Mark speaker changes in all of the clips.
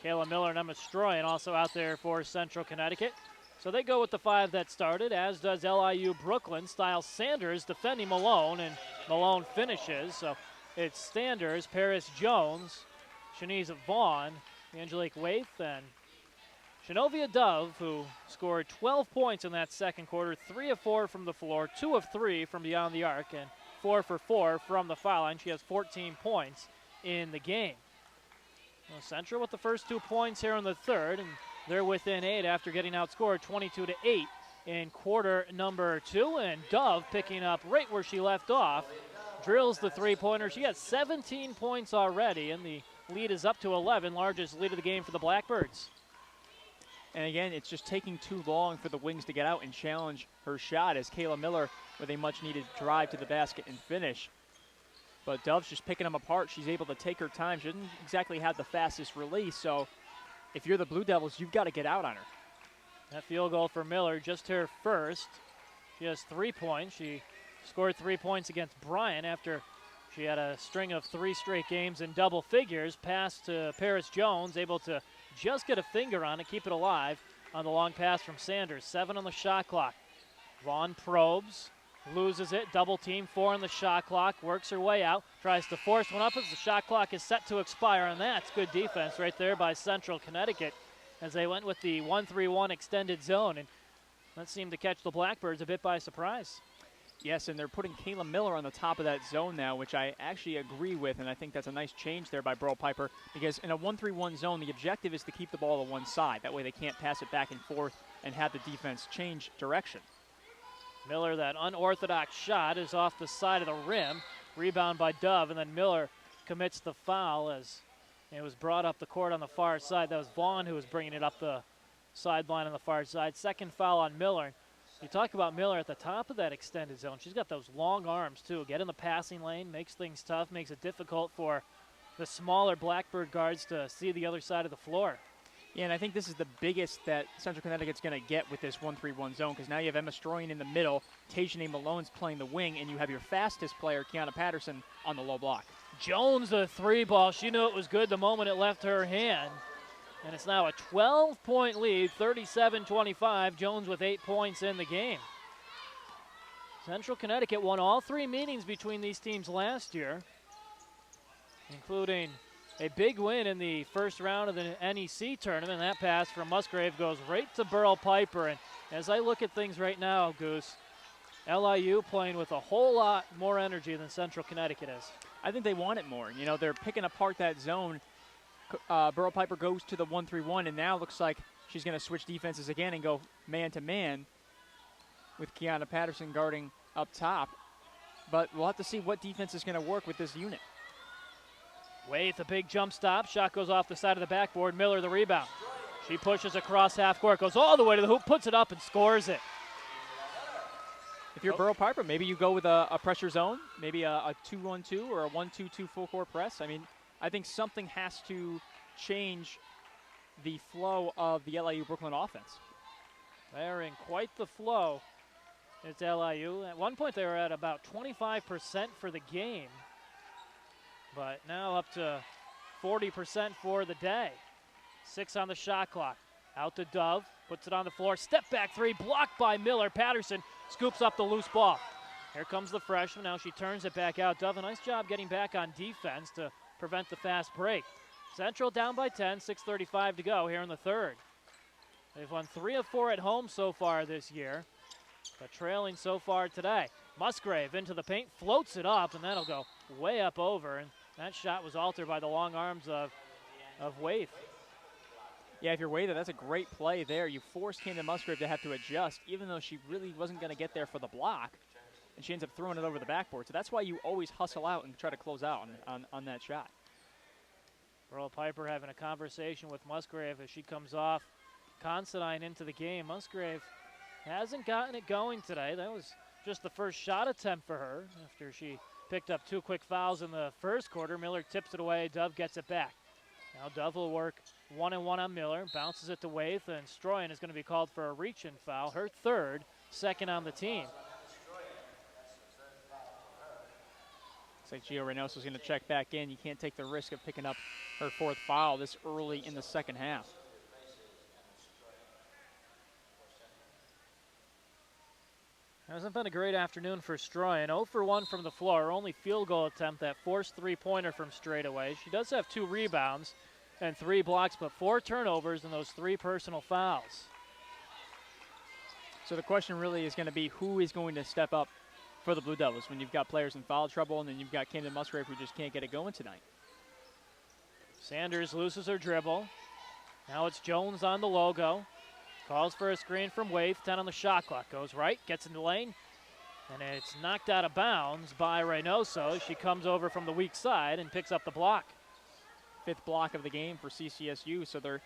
Speaker 1: Kayla Miller and Emma Stroyan also out there for Central Connecticut. So they go with the 5 that started, as does LIU Brooklyn. Styles Sanders defending Malone, and Malone finishes. So it's Sanders, Paris Jones, Shanice Vaughn, Angelique Waith, and Shinovia Dove, who scored 12 points in that second quarter, 3 of 4 from the floor, 2 of 3 from beyond the arc, and 4 for 4 from the foul line. She has 14 points in the game. Well, Central with the first 2 points here in the third, and they're within 8 after getting outscored 22-8 in quarter number 2. And Dove picking up right where she left off, drills the three-pointer. She has 17 points already, and the lead is up to 11, largest lead of the game for the Blackbirds.
Speaker 2: And again, it's just taking too long for the Wings to get out and challenge her shot, as Kayla Miller with a much-needed drive to the basket and finish. But Dove's just picking them apart. She's able to take her time. She doesn't exactly have the fastest release, so if you're the Blue Devils, you've got to get out on her.
Speaker 1: That field goal for Miller, just her first. She has 3 points. She scored 3 points against Bryan after she had a string of 3 straight games in double figures. Pass to Paris Jones, able to just get a finger on it, keep it alive on the long pass from Sanders. 7 on the shot clock. Vaughn probes, loses it, double team, 4 on the shot clock, works her way out, tries to force one up as the shot clock is set to expire, and that's good defense right there by Central Connecticut as they went with the 1-3-1 extended zone, and that seemed to catch the Blackbirds a bit by surprise.
Speaker 2: Yes, and they're putting Kayla Miller on the top of that zone now, which I actually agree with, and I think that's a nice change there by Burl Piper, because in a 1-3-1 zone, the objective is to keep the ball to one side. That way they can't pass it back and forth and have the defense change direction.
Speaker 1: Miller, that unorthodox shot is off the side of the rim. Rebound by Dove, and then Miller commits the foul as it was brought up the court on the far side. That was Vaughn who was bringing it up the sideline on the far side. Second foul on Miller. You talk about Miller at the top of that extended zone. She's got those long arms, too. Get in the passing lane, makes things tough, makes it difficult for the smaller Blackbird guards to see the other side of the floor.
Speaker 2: Yeah, and I think this is the biggest that Central Connecticut's going to get with this 1-3-1 zone, because now you have Emma Stroyan in the middle, Tajane Malone's playing the wing, and you have your fastest player, Kiana Patterson, on the low block.
Speaker 1: Jones, the 3 ball. She knew it was good the moment it left her hand. And it's now a 12-point lead, 37-25. Jones with 8 points in the game. Central Connecticut won all 3 meetings between these teams last year, including a big win in the first round of the NEC tournament. That pass from Musgrave goes right to Burl Piper. And as I look at things right now, Goose, LIU playing with a whole lot more energy than Central Connecticut is.
Speaker 2: I think they want it more. You know, they're picking apart that zone. Burl Piper goes to the 1-3-1, and now looks like she's going to switch defenses again and go man-to-man with Kiana Patterson guarding up top. But we'll have to see what defense is going to work with this unit.
Speaker 1: Waith, a big jump stop. Shot goes off the side of the backboard. Miller, the rebound. She pushes across half court, goes all the way to the hoop, puts it up, and scores it.
Speaker 2: If you're Burl Piper, maybe you go with a pressure zone, maybe a 2-1-2 or a 1-2-2 full court press. I mean, I think something has to change the flow of the LIU Brooklyn offense.
Speaker 1: They're in quite the flow. It's LIU. At one point, they were at about 25% for the game, but now up to 40% for the day. 6 on the shot clock. Out to Dove, puts it on the floor. Step back 3, blocked by Miller. Patterson scoops up the loose ball. Here comes the freshman. Now she turns it back out. Dove, a nice job getting back on defense to prevent the fast break. Central down by 10, 6:35 to go here in the third. They've won 3 of 4 at home so far this year, but trailing so far today. Musgrave into the paint, floats it up, and that'll go way up over, and that shot was altered by the long arms of Waith.
Speaker 2: Yeah, if you're Waith, that's a great play there. You forced Camden Musgrave to have to adjust, even though she really wasn't going to get there for the block, and she ends up throwing it over the backboard. So that's why you always hustle out and try to close out on that shot.
Speaker 1: Burl Piper having a conversation with Musgrave as she comes off Considine into the game. Musgrave hasn't gotten it going today. That was just the first shot attempt for her after she picked up 2 quick fouls in the first quarter. Miller tips it away. Dove gets it back. Now Dove will work 1-on-1 on Miller, bounces it to Waith, and Stroyan is going to be called for a reach-in foul, her third, second on the team.
Speaker 2: Looks like Gio Reynoso is going to check back in. You can't take the risk of picking up her 4th foul this early in the second half.
Speaker 1: Hasn't been a great afternoon for Stroyan. 0 for 1 from the floor. Only field goal attempt, that forced three-pointer from straightaway. She does have 2 rebounds and 3 blocks, but 4 turnovers and those 3 personal fouls.
Speaker 2: So the question really is going to be who is going to step up for the Blue Devils when you've got players in foul trouble and then you've got Camden Musgrave who just can't get it going tonight.
Speaker 1: Sanders loses her dribble. Now it's Jones on the logo. Calls for a screen from Waithe. 10 on the shot clock. Goes right, gets in the lane, and it's knocked out of bounds by Reynoso. She comes over from the weak side and picks up the block.
Speaker 2: 5th block of the game for CCSU, so they're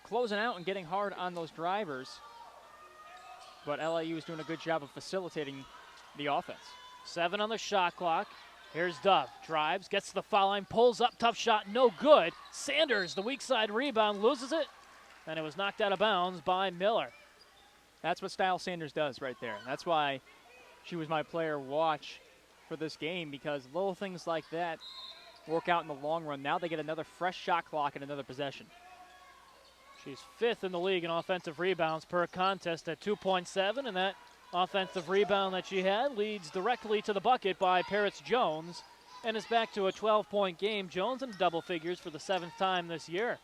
Speaker 2: closing out and getting hard on those drivers. But LIU is doing a good job of facilitating the offense.
Speaker 1: 7 on the shot clock. Here's Dove. Drives, gets to the foul line, pulls up, tough shot, no good. Sanders, the weak side rebound, loses it, and it was knocked out of bounds by Miller.
Speaker 2: That's what Style Sanders does right there. That's why she was my player watch for this game, because little things like that work out in the long run. Now they get another fresh shot clock and another possession.
Speaker 1: She's 5th in the league in offensive rebounds per contest at 2.7, and that offensive rebound that she had leads directly to the bucket by Paris Jones, and is back to a 12-point game. Jones in double figures for the 7th time this year.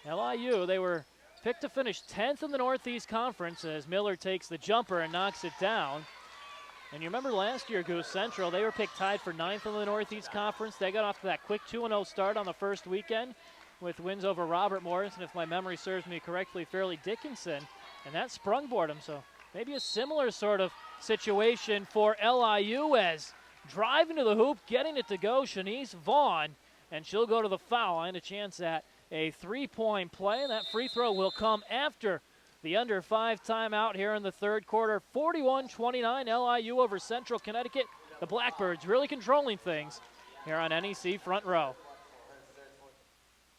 Speaker 1: LIU, they were picked to finish 10th in the Northeast Conference as Miller takes the jumper and knocks it down. And you remember last year, Goose Central, they were picked tied for 9th in the Northeast Conference. They got off to that quick 2-0 start on the first weekend with wins over Robert Morris, and if my memory serves me correctly, Fairleigh Dickinson, and that sprungboard them. So maybe a similar sort of situation for LIU as driving to the hoop, getting it to go, Shanice Vaughn, and she'll go to the foul line, a chance at a 3-point play, and that free throw will come after the under 5 timeout here in the 3rd quarter. 41-29 LIU over Central Connecticut. The Blackbirds really controlling things here on NEC Front Row.